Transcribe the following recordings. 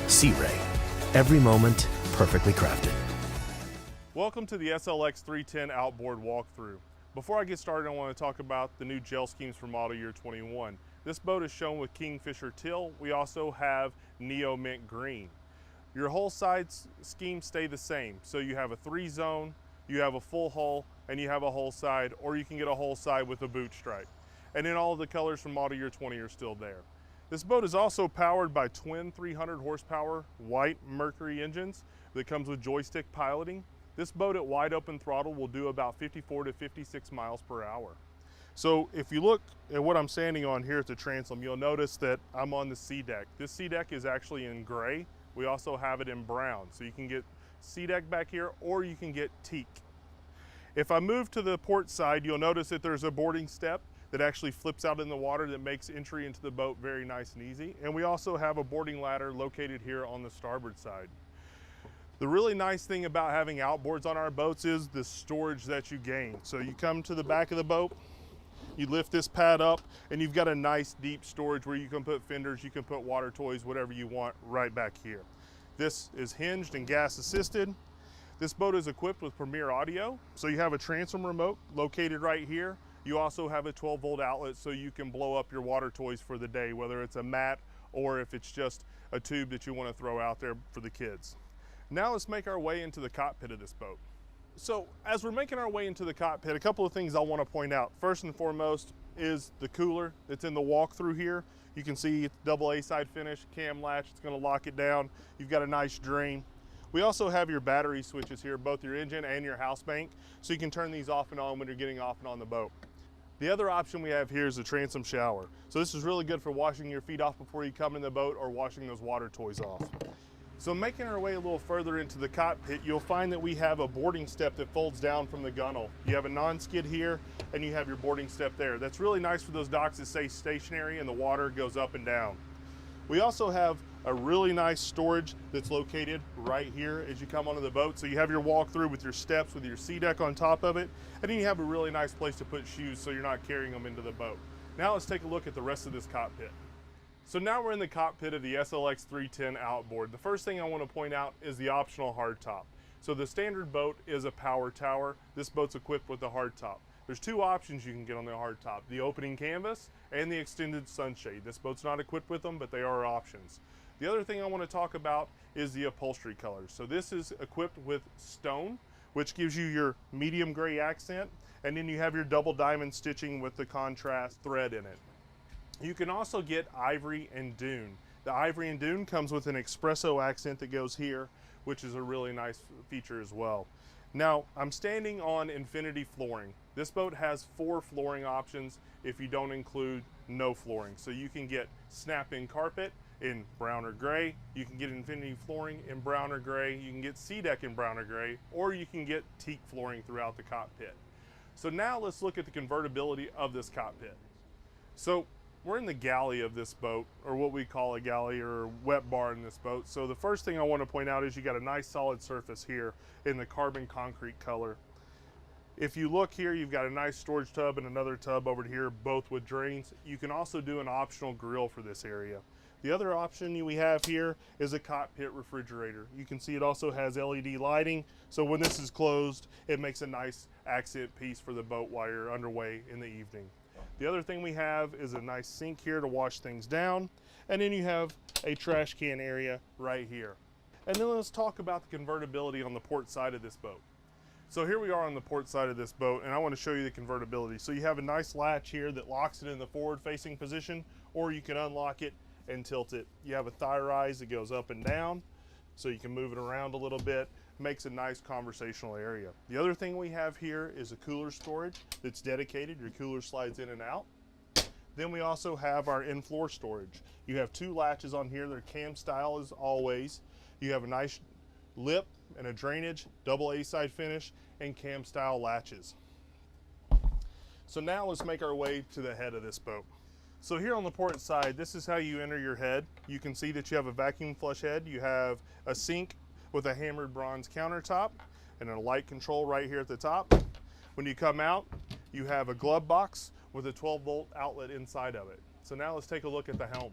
SeaRay. Every moment perfectly crafted. Welcome to the SLX 310 outboard walkthrough. Before I get started, I want to talk about the new gel schemes for model year 21. This boat is shown with Kingfisher teal. We also have Neo Mint green. Your hull sides schemes stay the same. So you have a 3-zone, you have a full hull, and you have a hull side, or you can get a hull side with a boot stripe. And then all of the colors from model year 20 are still there. This boat is also powered by twin 300 horsepower white Mercury engines that comes with joystick piloting. This boat at wide open throttle will do about 54 to 56 miles per hour. So if you look at what I'm standing on here at the transom, you'll notice that I'm on the sea deck. This sea deck is actually in gray. We also have it in brown. So you can get sea deck back here, or you can get teak. If I move to the port side, you'll notice that there's a boarding step that actually flips out in the water that makes entry into the boat very nice and easy. And we also have a boarding ladder located here on the starboard side. The really nice thing about having outboards on our boats is the storage that you gain. So you come to the back of the boat, you lift this pad up, and you've got a nice deep storage where you can put fenders, you can put water toys, whatever you want right back here. This is hinged and gas assisted. This boat is equipped with Premier Audio. So you have a transom remote located right here. You also have a 12-volt outlet so you can blow up your water toys for the day, whether it's a mat or if it's just a tube that you want to throw out there for the kids. Now let's make our way into the cockpit of this boat. So as we're making our way into the cockpit, a couple of things I want to point out. First and foremost is the cooler that's in the walkthrough here. You can see it's double A side finish, cam latch, it's going to lock it down. You've got a nice drain. We also have your battery switches here, both your engine and your house bank, so you can turn these off and on when you're getting off and on the boat. The other option we have here is the transom shower. So this is really good for washing your feet off before you come in the boat or washing those water toys off. So making our way a little further into the cockpit, you'll find that we have a boarding step that folds down from the gunnel. You have a non-skid here and you have your boarding step there. That's really nice for those docks that stay stationary and the water goes up and down. We also have a really nice storage that's located right here as you come onto the boat. So you have your walkthrough with your steps, with your sea deck on top of it, and then you have a really nice place to put shoes so you're not carrying them into the boat. Now let's take a look at the rest of this cockpit. So now we're in the cockpit of the SLX 310 outboard. The first thing I want to point out is the optional hardtop. So the standard boat is a power tower. This boat's equipped with a hardtop. There's two options you can get on the hardtop, the opening canvas and the extended sunshade. This boat's not equipped with them, but they are options. The other thing I want to talk about is the upholstery colors. So this is equipped with stone, which gives you your medium gray accent, and then you have your double diamond stitching with the contrast thread in it. You can also get ivory and dune. The ivory and dune comes with an espresso accent that goes here, which is a really nice feature as well. Now, I'm standing on infinity flooring. This boat has 4 flooring options if you don't include no flooring. So you can get snap-in carpet in brown or gray, you can get infinity flooring in brown or gray, you can get sea deck in brown or gray, or you can get teak flooring throughout the cockpit. So now let's look at the convertibility of this cockpit. So we're in the galley of this boat, or what we call a galley or wet bar in this boat. So the first thing I want to point out is you got a nice solid surface here in the carbon concrete color. If you look here, you've got a nice storage tub and another tub over here, both with drains. You can also do an optional grill for this area. The other option we have here is a cockpit refrigerator. You can see it also has LED lighting, so when this is closed, it makes a nice accent piece for the boat while you're underway in the evening. The other thing we have is a nice sink here to wash things down, and then you have a trash can area right here. And then let's talk about the convertibility on the port side of this boat. So here we are on the port side of this boat, and I want to show you the convertibility. So you have a nice latch here that locks it in the forward facing position, or you can unlock it and tilt it. You have a thigh rise that goes up and down, so you can move it around a little bit. Makes a nice conversational area. The other thing we have here is a cooler storage that's dedicated. Your cooler slides in and out. Then we also have our in-floor storage. You have 2 latches on here. They're cam style as always. You have a nice lip and a drainage, double A side finish, and cam style latches. So now let's make our way to the head of this boat. So here on the port side, this is how you enter your head. You can see that you have a vacuum flush head. You have a sink with a hammered bronze countertop and a light control right here at the top. When you come out, you have a glove box with a 12-volt outlet inside of it. So now let's take a look at the helm.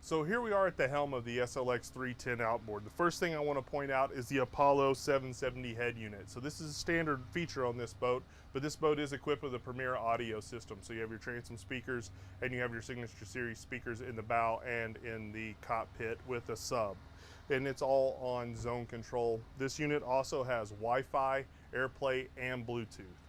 So here we are at the helm of the SLX 310 outboard. The first thing I want to point out is the Apollo 770 head unit. So this is a standard feature on this boat, but this boat is equipped with a premier audio system. So you have your transom speakers and you have your Signature Series speakers in the bow and in the cockpit with a sub. And it's all on zone control. This unit also has Wi-Fi, AirPlay, and Bluetooth.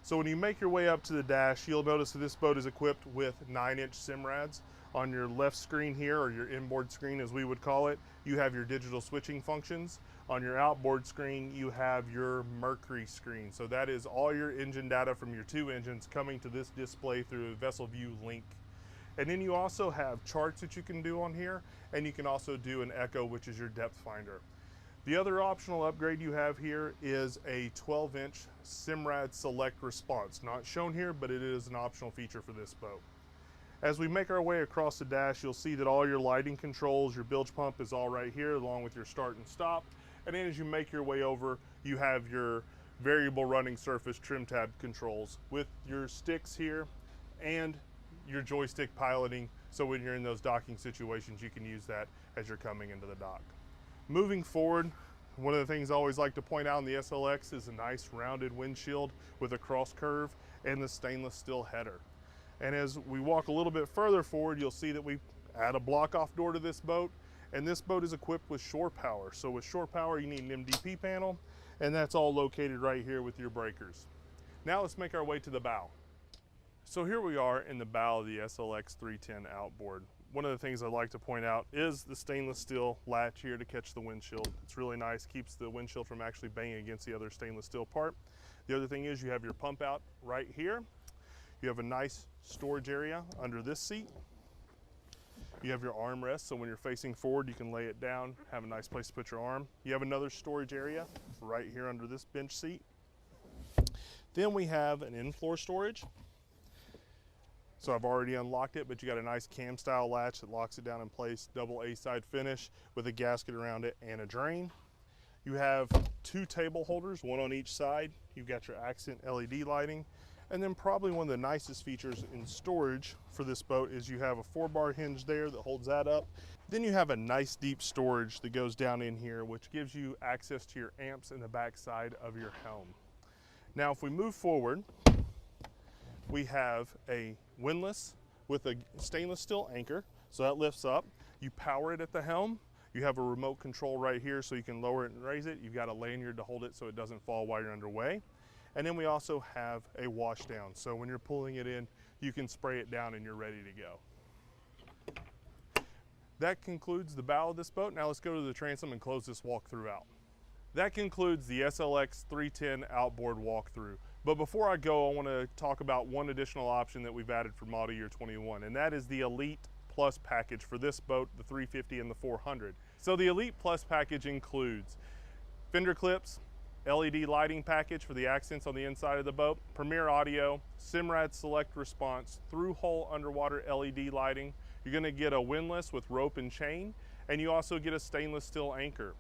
So when you make your way up to the dash, you'll notice that this boat is equipped with 9-inch SIMRADs. On your left screen here, or your inboard screen as we would call it, you have your digital switching functions. On your outboard screen, you have your Mercury screen. So that is all your engine data from your 2 engines coming to this display through a Vessel View link. And then you also have charts that you can do on here, and you can also do an echo, which is your depth finder. The other optional upgrade you have here is a 12-inch SIMRAD Select Response. Not shown here, but it is an optional feature for this boat. As we make our way across the dash, you'll see that all your lighting controls, your bilge pump is all right here, along with your start and stop. And then as you make your way over, you have your variable running surface trim tab controls with your sticks here and your joystick piloting. So when you're in those docking situations, you can use that as you're coming into the dock. Moving forward, one of the things I always like to point out in the SLX is a nice rounded windshield with a cross curve and the stainless steel header. And as we walk a little bit further forward, you'll see that we add a block-off door to this boat, and this boat is equipped with shore power. So with shore power, you need an MDP panel, and that's all located right here with your breakers. Now let's make our way to the bow. So here we are in the bow of the SLX 310 outboard. One of the things I'd like to point out is the stainless steel latch here to catch the windshield. It's really nice, keeps the windshield from actually banging against the other stainless steel part. The other thing is you have your pump out right here. You have a nice storage area under this seat. You have your armrest, so when you're facing forward, you can lay it down, have a nice place to put your arm. You have another storage area right here under this bench seat. Then we have an in-floor storage. So I've already unlocked it, but you got a nice cam style latch that locks it down in place, double A-side finish with a gasket around it and a drain. You have 2 table holders, one on each side. You've got your accent LED lighting. And then probably one of the nicest features in storage for this boat is you have a 4-bar hinge there that holds that up. Then you have a nice deep storage that goes down in here, which gives you access to your amps in the back side of your helm. Now if we move forward, we have a windlass with a stainless steel anchor. So that lifts up. You power it at the helm. You have a remote control right here so you can lower it and raise it. You've got a lanyard to hold it so it doesn't fall while you're underway. And then we also have a wash down. So when you're pulling it in, you can spray it down and you're ready to go. That concludes the bow of this boat. Now let's go to the transom and close this walkthrough out. That concludes the SLX 310 outboard walkthrough. But before I go, I want to talk about one additional option that we've added for model year 21, and that is the Elite Plus package for this boat, the 350 and the 400. So the Elite Plus package includes fender clips, LED lighting package for the accents on the inside of the boat, premier audio, SIMRAD Select Response, through-hole underwater LED lighting. You're going to get a windlass with rope and chain, and you also get a stainless steel anchor.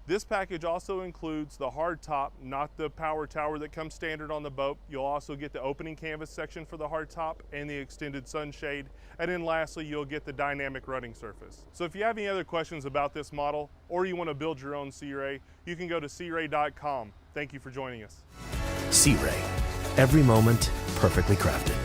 This package also includes the hard top, not the power tower that comes standard on the boat. You'll also get the opening canvas section for the hard top and the extended sunshade. And then lastly, you'll get the dynamic running surface. So if you have any other questions about this model, or you want to build your own SeaRay, you can go to SeaRay.com. Thank you for joining us. SeaRay. Every moment perfectly crafted.